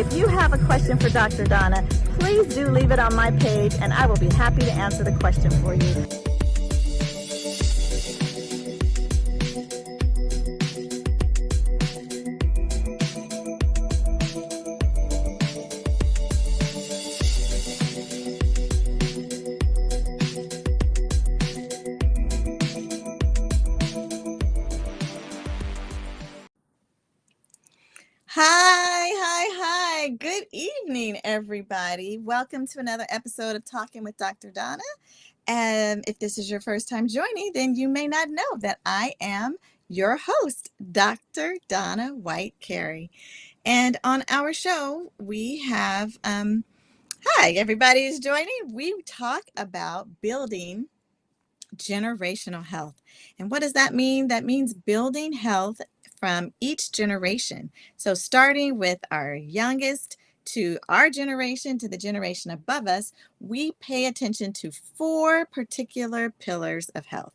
If you have a question for Dr. Donna, please do leave it on my page and I will be happy to answer the question for you. Hi. Good evening, everybody. Welcome to another episode of Talking with Dr. Donna. And if this is your first time joining, then you may not know that I am your host, Dr. Donna White Carey. And on our show, we have, hi, everybody is joining. We talk about building generational health. And what does that mean? That means building health from each generation. So starting with our youngest to our generation to the generation above us, we pay attention to 4 particular pillars of health.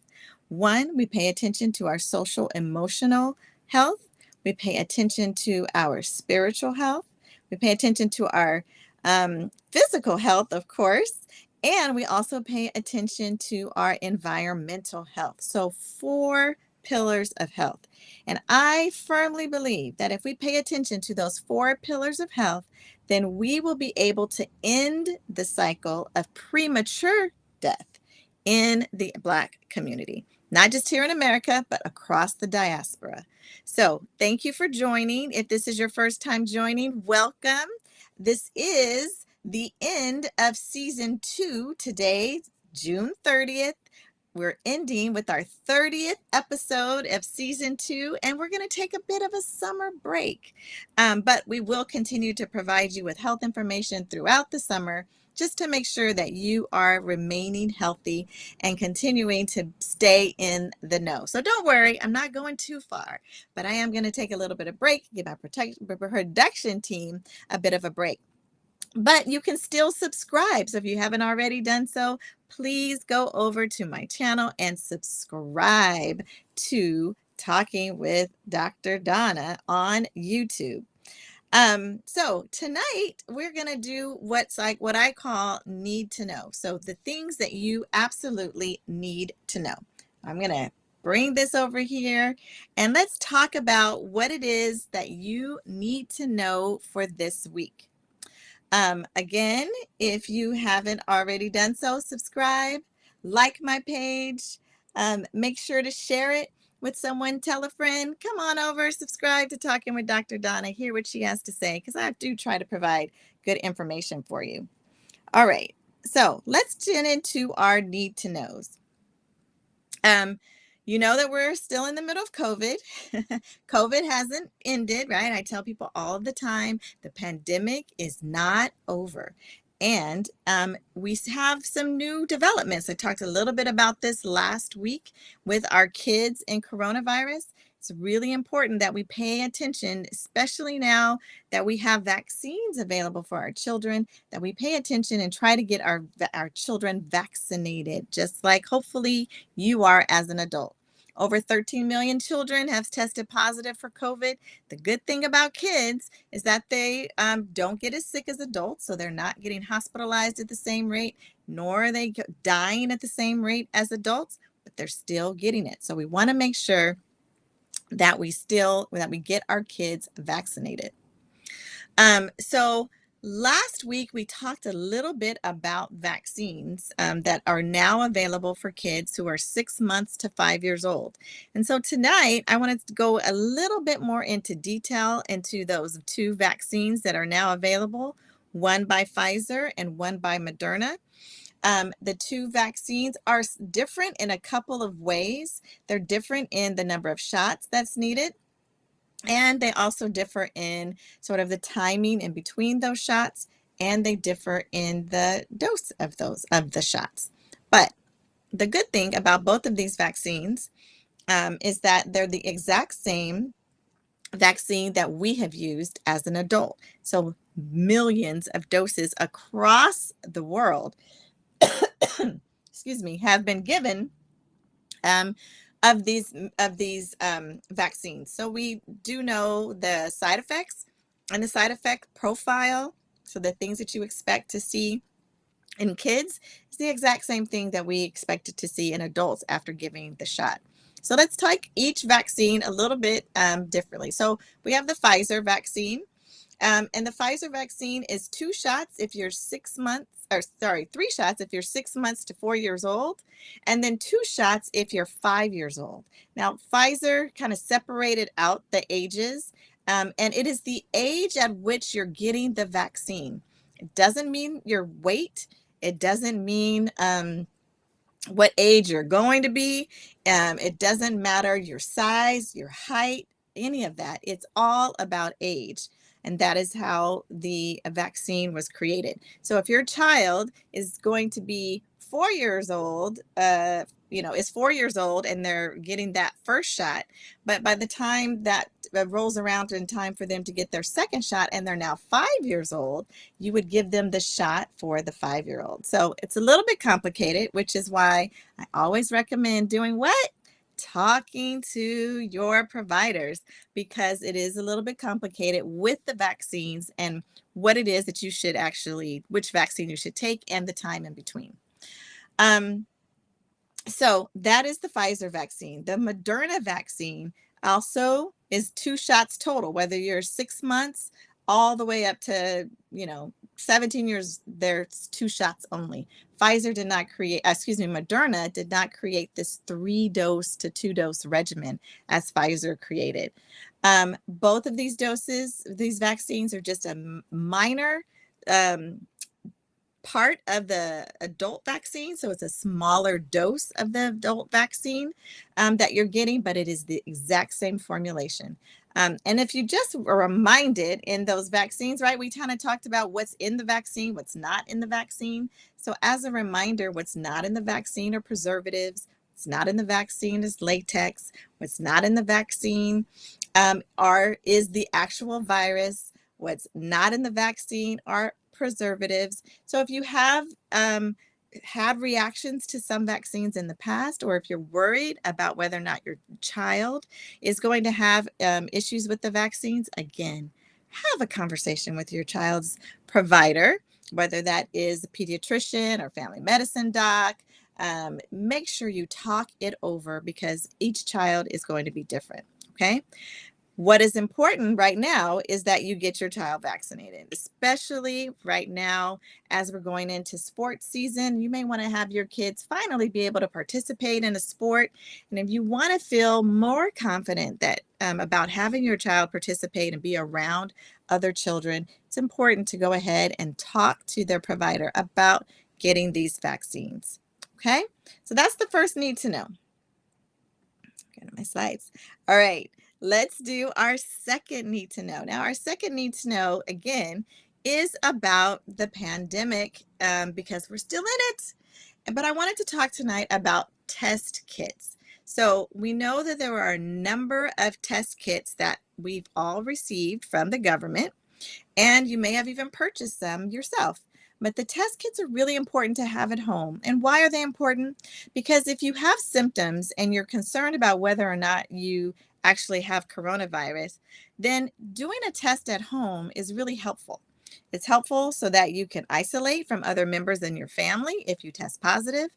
1, we pay attention to our social emotional health. We pay attention to our spiritual health. We pay attention to our physical health, of course. And we also pay attention to our environmental health. So 4 pillars of health. And I firmly believe that if we pay attention to those 4 pillars of health, then we will be able to end the cycle of premature death in the Black community. Not just here in America, but across the diaspora. So thank you for joining. If this is your first time joining, welcome. This is the end of season 2 today, June 30th. We're ending with our 30th episode of season 2, and we're going to take a bit of a summer break. But we will continue to provide you with health information throughout the summer just to make sure that you are remaining healthy and continuing to stay in the know. So don't worry, I'm not going too far, but I am going to take a little bit of break, give my production team a bit of a break. But you can still subscribe. So if you haven't already done so, please go over to my channel and subscribe to Talking with Dr. Donna on YouTube. So tonight we're going to do what I call need to know. So the things that you absolutely need to know. I'm going to bring this over here and let's talk about what it is that you need to know for this week. Again, if you haven't already done so, subscribe, like my page, make sure to share it with someone, tell a friend, come on over, subscribe to Talking with Dr. Donna, hear what she has to say, because I do try to provide good information for you. All right, so let's get into our need to knows. You know that we're still in the middle of COVID. COVID hasn't ended, right? I tell people all the time, the pandemic is not over. And we have some new developments. I talked a little bit about this last week with our kids and coronavirus. It's really important that we pay attention, especially now that we have vaccines available for our children, that we pay attention and try to get our children vaccinated, just like hopefully you are as an adult. Over 13 million children have tested positive for COVID. The good thing about kids is that they don't get as sick as adults, so they're not getting hospitalized at the same rate, nor are they dying at the same rate as adults, but they're still getting it. So we want to make sure that we get our kids vaccinated. So last week we talked a little bit about vaccines that are now available for kids who are 6 months to 5 years old. And so tonight I wanted to go a little bit more into detail into those 2 vaccines that are now available, one by Pfizer and one by Moderna. The 2 vaccines are different in a couple of ways. They're different in the number of shots that's needed. And they also differ in sort of the timing in between those shots, and they differ in the dose of the shots. But the good thing about both of these vaccines is that they're the exact same vaccine that we have used as an adult. So millions of doses across the world excuse me, have been given of these vaccines. So we do know the side effects And the side effect profile, so the things that you expect to see in kids, is the exact same thing that we expected to see in adults after giving the shot. So let's take each vaccine a little bit differently. So we have the Pfizer vaccine. And the Pfizer vaccine is 2 shots if you're 6 months, or sorry, 3 shots if you're 6 months to 4 years old, and then 2 shots if you're 5 years old. Now, Pfizer kind of separated out the ages, and it is the age at which you're getting the vaccine. It doesn't mean your weight. It doesn't mean what age you're going to be. It doesn't matter your size, your height, any of that. It's all about age. And that is how the vaccine was created. So if your child is going to be 4 years old, is 4 years old and they're getting that first shot, but by the time that rolls around in time for them to get their second shot and they're now 5 years old, you would give them the shot for the 5-year-old. So it's a little bit complicated, which is why I always recommend doing what? Talking to your providers, because it is a little bit complicated with the vaccines and what it is that you should actually, which vaccine you should take and the time in between. So that is the Pfizer vaccine. The Moderna vaccine also is 2 shots total, whether you're 6 months all the way up to, 17 years, there's 2 shots only. Moderna did not create this 3-dose to 2-dose regimen as Pfizer created. Both of these vaccines are just a minor part of the adult vaccine. So it's a smaller dose of the adult vaccine that you're getting, but it is the exact same formulation. And if you just were reminded in those vaccines, right, we kind of talked about what's in the vaccine, what's not in the vaccine. So as a reminder, what's not in the vaccine are preservatives. What's not in the vaccine is latex. What's not in the vaccine is the actual virus. What's not in the vaccine are preservatives. So if you have had reactions to some vaccines in the past, or if you're worried about whether or not your child is going to have issues with the vaccines, again, have a conversation with your child's provider, whether that is a pediatrician or family medicine doc. Make sure you talk it over, because each child is going to be different, okay? What is important right now is that you get your child vaccinated, especially right now as we're going into sports season. You may want to have your kids finally be able to participate in a sport. And if you want to feel more confident that about having your child participate and be around other children, it's important to go ahead and talk to their provider about getting these vaccines. Okay, so that's the first need to know. Go to my slides. All right. Let's do our second need to know. Now, our second need to know, again, is about the pandemic because we're still in it. But I wanted to talk tonight about test kits. So we know that there are a number of test kits that we've all received from the government, and you may have even purchased them yourself. But the test kits are really important to have at home. And why are they important? Because if you have symptoms and you're concerned about whether or not you actually have coronavirus, then doing a test at home is really helpful. It's helpful so that you can isolate from other members in your family if you test positive.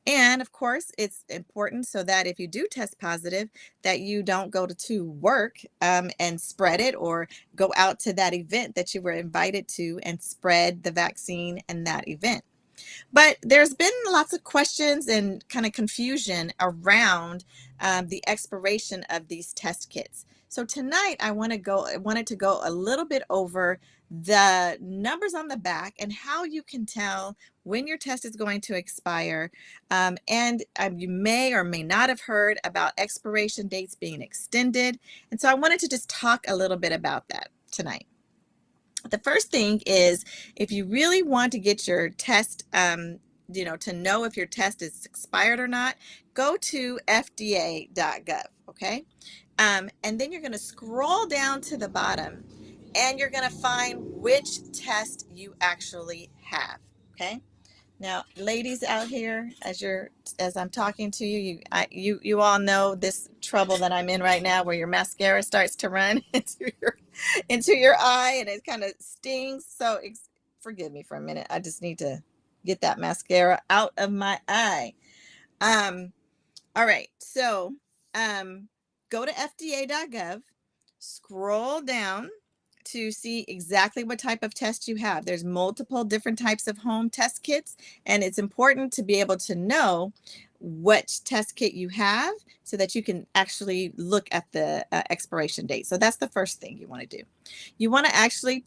And of course, it's important so that if you do test positive, that you don't go to work and spread it, or go out to that event that you were invited to and spread the vaccine in that event. But there's been lots of questions and kind of confusion around the expiration of these test kits. So tonight I wanted to go a little bit over the numbers on the back and how you can tell when your test is going to expire. And you may or may not have heard about expiration dates being extended. And so I wanted to just talk a little bit about that tonight. The first thing is, if you really want to get your test, to know if your test is expired or not, go to fda.gov, okay? And then you're going to scroll down to the bottom, and you're going to find which test you actually have, okay? Now, ladies out here, as I'm talking to you, you all know this trouble that I'm in right now, where your mascara starts to run into your eye, and it kind of stings. So forgive me for a minute. I just need to get that mascara out of my eye. Um, all right, so go to FDA.gov, scroll down to see exactly what type of test you have. There's multiple different types of home test kits, and it's important to be able to know what test kit you have so that you can actually look at the expiration date. So that's the first thing you want to do. You want to actually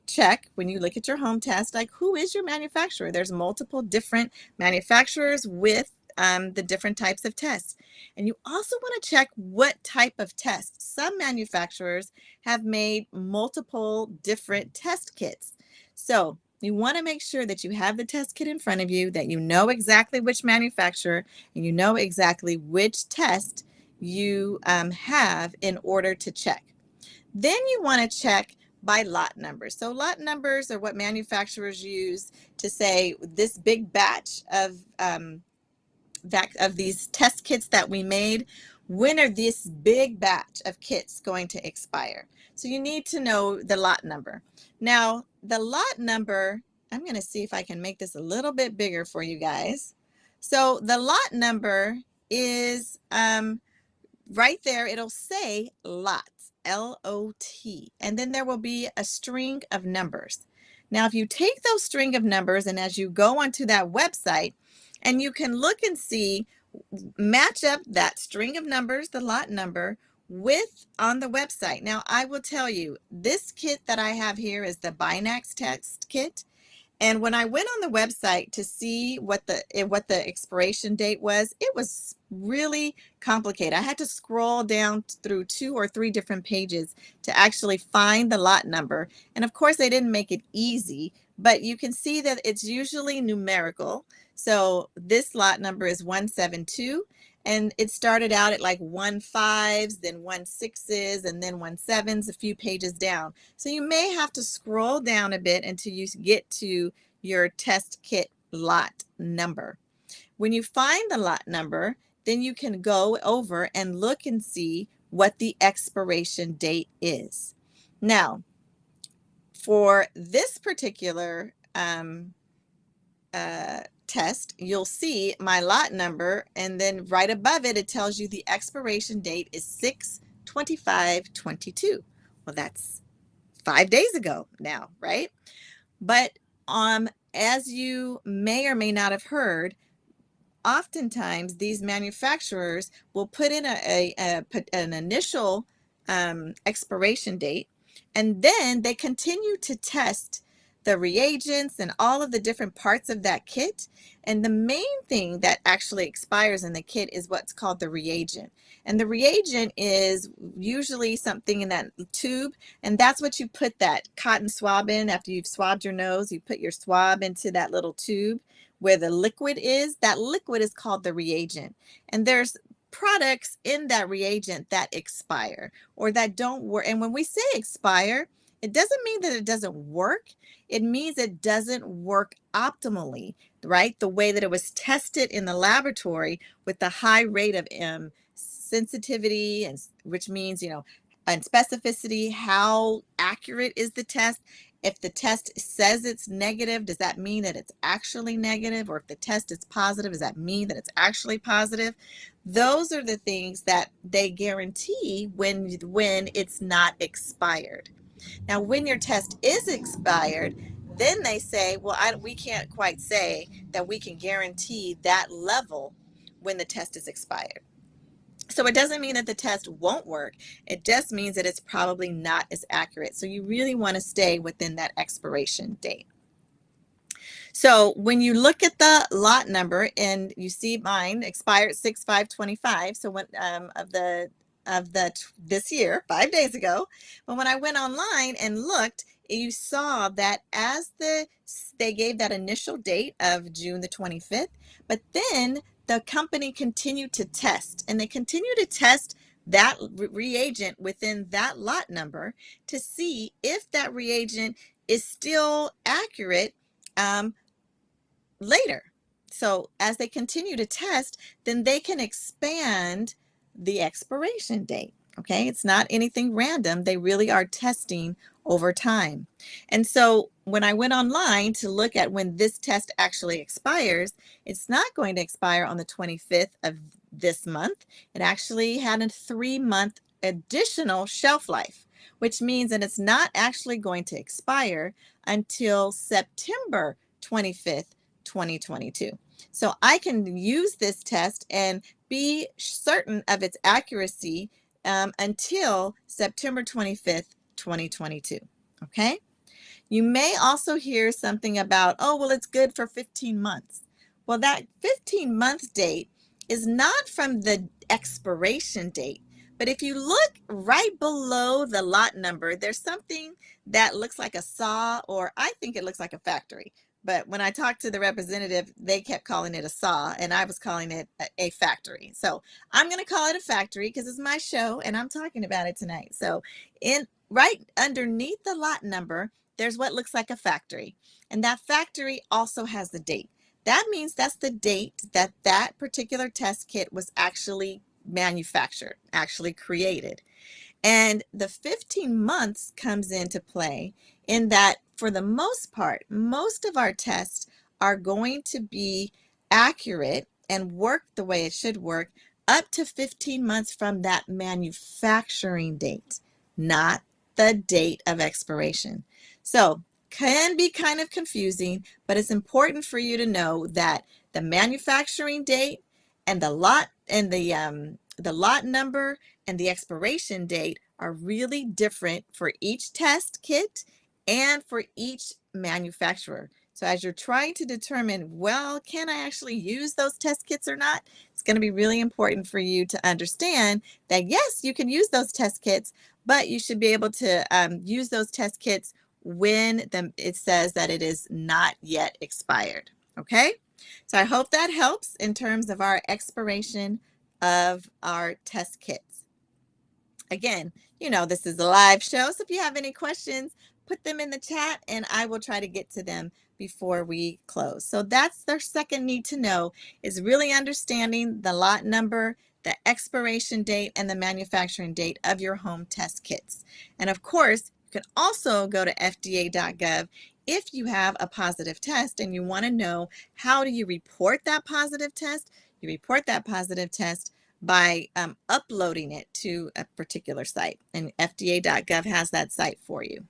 check when you look at your home test, like, who is your manufacturer? There's multiple different manufacturers with the different types of tests. And you also want to check what type of test. Some manufacturers have made multiple different test kits. So you want to make sure that you have the test kit in front of you, that you know exactly which manufacturer, and you know exactly which test you have in order to check. Then you want to check by lot numbers. So lot numbers are what manufacturers use to say this big batch of these test kits that we made, when are this big batch of kits going to expire? So you need to know the lot number. Now, the lot number, I'm going to see if I can make this a little bit bigger for you guys. So the lot number is right there. It'll say lots, L-O-T, and then there will be a string of numbers. Now, if you take those string of numbers, and as you go onto that website, and you can look and see, match up that string of numbers, the lot number, with on the website. Now, I will tell you, this kit that I have here is the Binax test kit. And when I went on the website to see what the expiration date was, it was really complicated. I had to scroll down through 2 or 3 different pages to actually find the lot number. And of course, they didn't make it easy, but you can see that it's usually numerical. So this lot number is 172. And it started out at like 15s, then 16s, and then 17s a few pages down. So you may have to scroll down a bit until you get to your test kit lot number. When you find the lot number, then you can go over and look and see what the expiration date is. Now, for this particular test, you'll see my lot number, and then right above it, it tells you the expiration date is 6/25/22. Well, that's 5 days ago now, right? But as you may or may not have heard, oftentimes these manufacturers will put in an initial expiration date, and then they continue to test the reagents and all of the different parts of that kit. And the main thing that actually expires in the kit is what's called the reagent. And the reagent is usually something in that tube, and that's what you put that cotton swab in. After you've swabbed your nose, you put your swab into that little tube where the liquid is. That liquid is called the reagent. And there's products in that reagent that expire or that don't work. And when we say expire, it doesn't mean that it doesn't work. It means it doesn't work optimally, right? The way that it was tested in the laboratory with the high rate of sensitivity, and which means, and specificity. How accurate is the test? If the test says it's negative, does that mean that it's actually negative? Or if the test is positive, does that mean that it's actually positive? Those are the things that they guarantee when it's not expired. Now, when your test is expired, then they say, well, we can't quite say that we can guarantee that level when the test is expired. So it doesn't mean that the test won't work. It just means that it's probably not as accurate. So you really want to stay within that expiration date. So when you look at the lot number and you see mine expired 6/5/25, so when this year, 5 days ago, but when I went online and looked, you saw that as they gave that initial date of June the 25th, but then the company continued to test, and they continue to test that reagent within that lot number to see if that reagent is still accurate later. So as they continue to test, then they can expand the expiration date. Okay, it's not anything random. They really are testing over time. And so when I went online to look at when this test actually expires, it's not going to expire on the 25th of this month. It actually had a 3-month additional shelf life, which means that it's not actually going to expire until September 25th, 2022. So I can use this test and be certain of its accuracy until September 25th, 2022. Okay. You may also hear something about, oh, well, it's good for 15 months. Well, that 15-month date is not from the expiration date, but if you look right below the lot number, there's something that looks like a saw, or I think it looks like a factory. But when I talked to the representative, they kept calling it a saw, and I was calling it a factory. So I'm going to call it a factory because it's my show and I'm talking about it tonight. So right underneath the lot number, there's what looks like a factory, and that factory also has the date. That means that's the date that that particular test kit was actually manufactured, actually created. And the 15 months comes into play in that, for the most part, most of our tests are going to be accurate and work the way it should work up to 15 months from that manufacturing date, not the date of expiration. So can be kind of confusing, but it's important for you to know that the manufacturing date and the lot number and the expiration date are really different for each test kit and for each manufacturer. So as you're trying to determine, well, can I actually use those test kits or not? It's going to be really important for you to understand that, yes, you can use those test kits, but you should be able to use those test kits when it says that it is not yet expired. Okay? So I hope that helps in terms of our expiration of our test kits. Again, this is a live show, so if you have any questions, put them in the chat and I will try to get to them before we close. So that's their second need to know, is really understanding the lot number, the expiration date, and the manufacturing date of your home test kits. And of course, you can also go to fda.gov if you have a positive test and you want to know, how do you report that positive test? You report that positive test by uploading it to a particular site, and fda.gov has that site for you.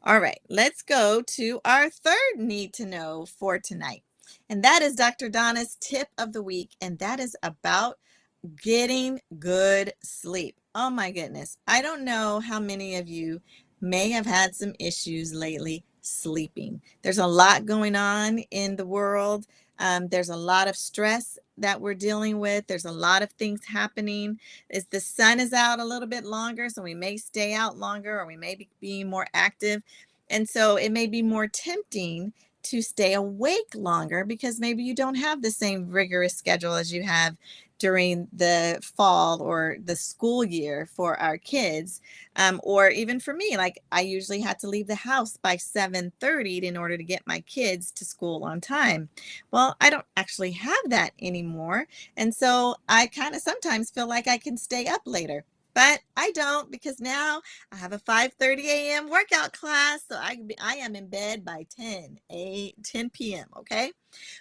All right, let's go to our third need to know for tonight, and that is Dr. Donna's tip of the week, and that is about getting good sleep. Oh my goodness, I don't know how many of you may have had some issues lately sleeping. There's a lot going on in the world. There's a lot of stress that we're dealing with. There's a lot of things happening. As the sun is out a little bit longer, so we may stay out longer, or we may be being more active. And so it may be more tempting to stay awake longer because maybe you don't have the same rigorous schedule as you have during the fall or the school year for our kids. Or even for me, like I usually had to leave the house by 7:30 in order to get my kids to school on time. Well, I don't actually have that anymore. And so I kind of sometimes feel like I can stay up later. But I don't, because now I have a 5:30 a.m. workout class. So I am in bed by 10 p.m. Okay.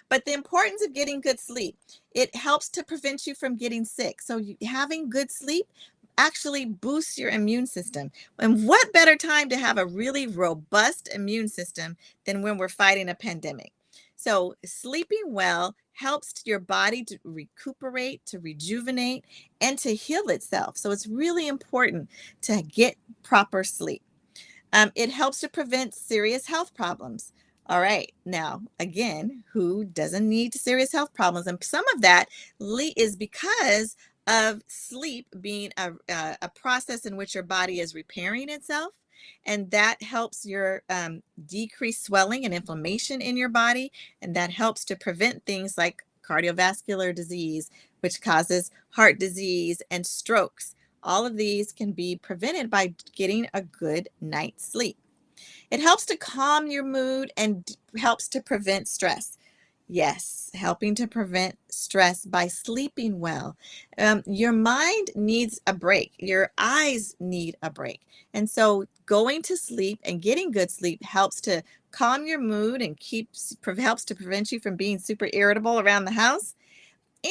But the importance of getting good sleep, it helps to prevent you from getting sick. So having good sleep actually boosts your immune system. And what better time to have a really robust immune system than when we're fighting a pandemic? So sleeping well helps your body to recuperate, to rejuvenate, and to heal itself. So it's really important to get proper sleep. It helps to prevent serious health problems. All right. Now, again, who doesn't need serious health problems? And some of that is because of sleep being a process in which your body is repairing itself. And that helps your decrease swelling and inflammation in your body. And that helps to prevent things like cardiovascular disease, which causes heart disease and strokes. All of these can be prevented by getting a good night's sleep. It helps to calm your mood and helps to prevent stress. Yes, helping to prevent stress by sleeping well. Your mind needs a break. Your eyes need a break. And so going to sleep and getting good sleep helps to calm your mood and helps to prevent you from being super irritable around the house,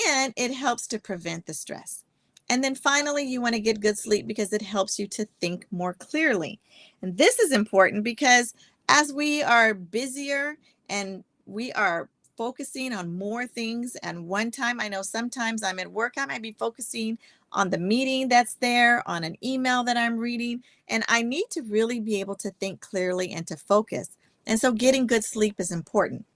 and it helps to prevent the stress. And then finally, you want to get good sleep because it helps you to think more clearly. And this is important because as we are busier and we are focusing on more things at one time, I know sometimes I'm at work, I might be focusing on the meeting that's there, on an email that I'm reading, and I need to really be able to think clearly and to focus. And so getting good sleep is important.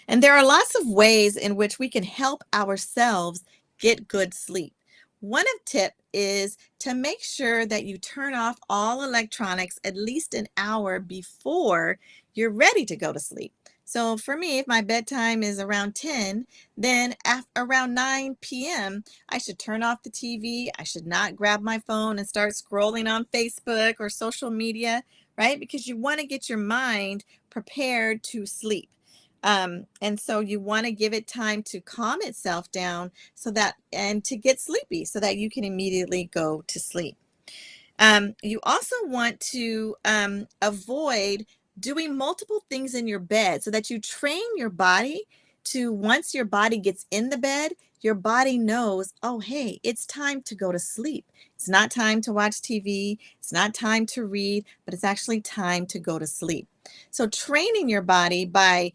And there are lots of ways in which we can help ourselves get good sleep. One of tip is to make sure that you turn off all electronics at least an hour before you're ready to go to sleep. So for me, if my bedtime is around 10, then around 9 p.m., I should turn off the TV. I should not grab my phone and start scrolling on Facebook or social media, right? Because you want to get your mind prepared to sleep. And so you want to give it time to calm itself down and to get sleepy so that you can immediately go to sleep. You also want to avoid doing multiple things in your bed so that you train your body to, once your body gets in the bed, your body knows, oh, hey, it's time to go to sleep. It's not time to watch TV. It's not time to read, but it's actually time to go to sleep. So training your body by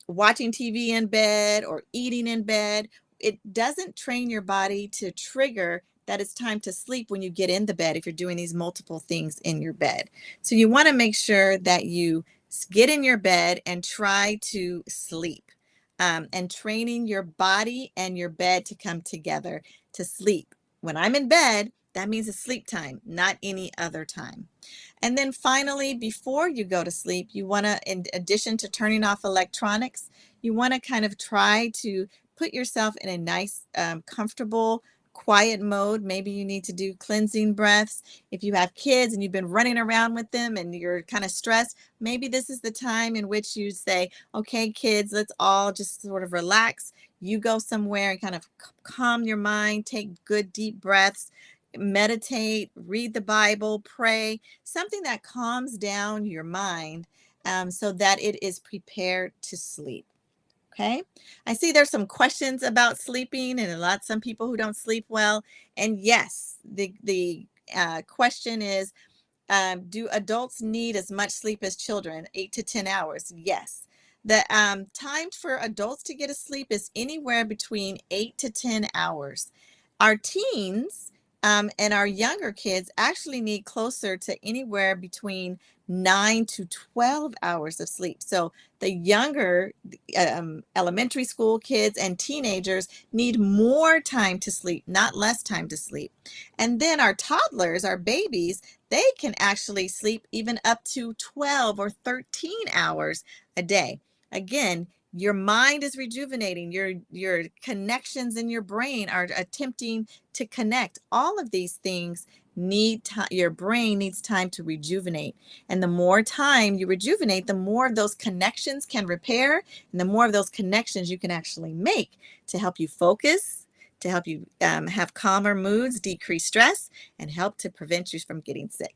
watching TV in bed or eating in bed, it doesn't train your body to trigger that it's time to sleep when you get in the bed if you're doing these multiple things in your bed. So you want to make sure that you get in your bed and try to sleep, and training your body and your bed to come together to sleep. When I'm in bed, that means it's sleep time, not any other time. And then finally, before you go to sleep, you want to, in addition to turning off electronics, you want to kind of try to put yourself in a nice, comfortable, quiet mode. Maybe you need to do cleansing breaths. If you have kids and you've been running around with them and you're kind of stressed, maybe this is the time in which you say, okay, kids, let's all just sort of relax. You go somewhere and kind of calm your mind, take good deep breaths, meditate, read the Bible, pray, something that calms down your mind, so that it is prepared to sleep. Okay. I see there's some questions about sleeping and some people who don't sleep well. And yes, the question is, do adults need as much sleep as children, 8 to 10 hours? Yes. The time for adults to get a sleep is anywhere between 8 to 10 hours. Our teens and our younger kids actually need closer to anywhere between 9 to 12 hours of sleep. So the younger elementary school kids and teenagers need more time to sleep, not less time to sleep. And then our toddlers, our babies, they can actually sleep even up to 12 or 13 hours a day. Again, your mind is rejuvenating, your connections in your brain are attempting to connect. All of these things need time. Your brain needs time to rejuvenate. And the more time you rejuvenate, the more of those connections can repair, and the more of those connections you can actually make to help you focus, to help you have calmer moods, decrease stress, and help to prevent you from getting sick.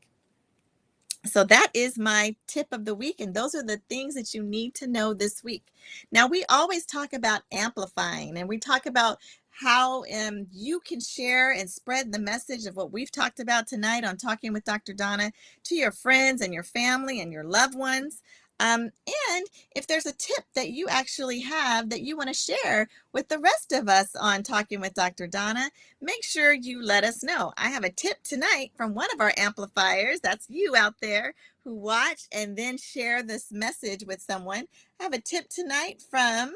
So that is my tip of the week, and those are the things that you need to know this week. Now, we always talk about amplifying, and we talk about how you can share and spread the message of what we've talked about tonight on Talking with Dr. Donna to your friends and your family and your loved ones. And if there's a tip that you actually have that you want to share with the rest of us on Talking with Dr. Donna, make sure you let us know. I have a tip tonight from one of our amplifiers. That's you out there who watch and then share this message with someone. I have a tip tonight from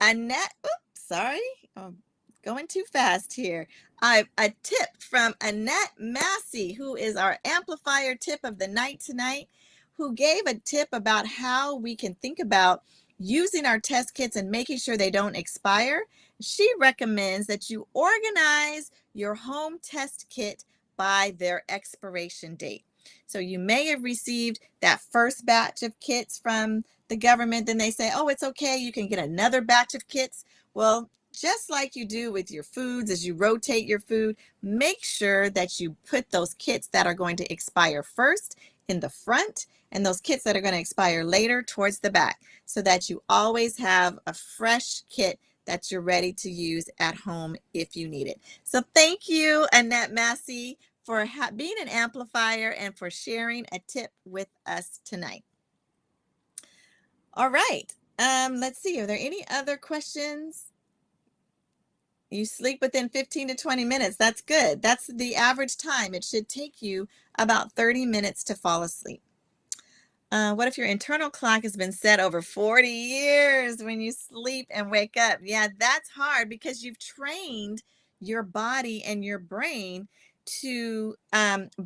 Annette. Oops, sorry. I'm going too fast here. A tip from Annette Massey, who is our amplifier tip of the night tonight, who gave a tip about how we can think about using our test kits and making sure they don't expire. She recommends that you organize your home test kit by their expiration date. So you may have received that first batch of kits from the government, then they say, oh, it's okay, you can get another batch of kits. Well, just like you do with your foods, as you rotate your food, make sure that you put those kits that are going to expire first in the front and those kits that are going to expire later towards the back, so that you always have a fresh kit that you're ready to use at home if you need it. So thank you, Annette Massey, for being an amplifier and for sharing a tip with us tonight. All right. Let's see. Are there any other questions? You sleep within 15 to 20 minutes. That's good. That's the average time. It should take you about 30 minutes to fall asleep. What if your internal clock has been set over 40 years when you sleep and wake up? Yeah, that's hard because you've trained your body and your brain to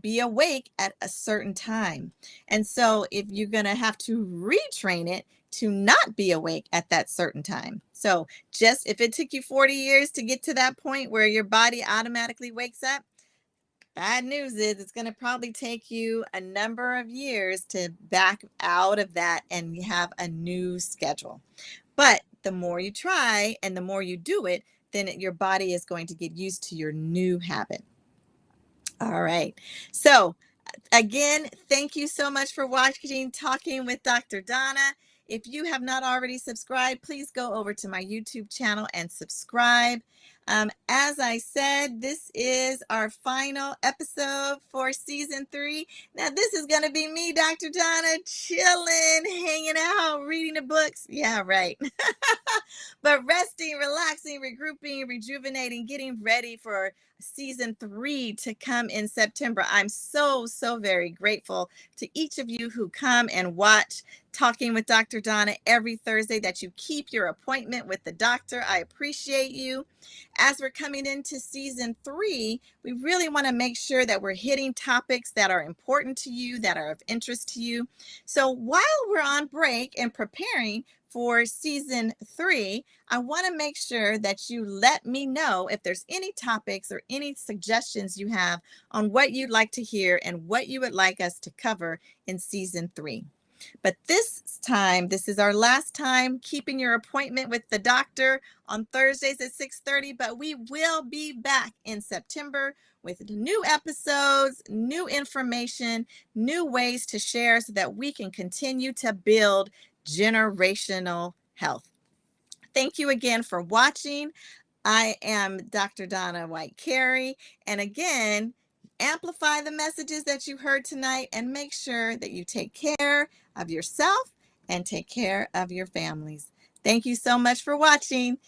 be awake at a certain time. And so if you're going to have to retrain it to not be awake at that certain time. So just if it took you 40 years to get to that point where your body automatically wakes up, bad news is it's going to probably take you a number of years to back out of that and have a new schedule. But the more you try and the more you do it, then your body is going to get used to your new habit. All right. So again, thank you so much for watching Talking with Dr. Donna. If you have not already subscribed, please go over to my YouTube channel and subscribe. As I said, this is our final episode for season 3. Now, this is going to be me, Dr. Donna, chilling, hanging out, reading the books. Yeah, right. But resting, relaxing, regrouping, rejuvenating, getting ready for season 3 to come in September. I'm so very grateful to each of you who come and watch Talking with Dr. Donna every Thursday, that you keep your appointment with the doctor. I appreciate you. As we're coming into season 3, we really want to make sure that we're hitting topics that are important to you, that are of interest to you. So while we're on break and preparing for season 3, I want to make sure that you let me know if there's any topics or any suggestions you have on what you'd like to hear and what you would like us to cover in season 3. But this time, this is our last time keeping your appointment with the doctor on Thursdays at 6:30, but we will be back in September with new episodes, new information, new ways to share so that we can continue to build generational health. Thank you again for watching. I am Dr. Donna White Carey, and again, amplify the messages that you heard tonight and make sure that you take care of yourself and take care of your families. Thank you so much for watching.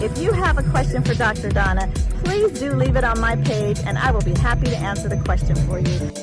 If you have a question for Dr. Donna, please do leave it on my page and I will be happy to answer the question for you.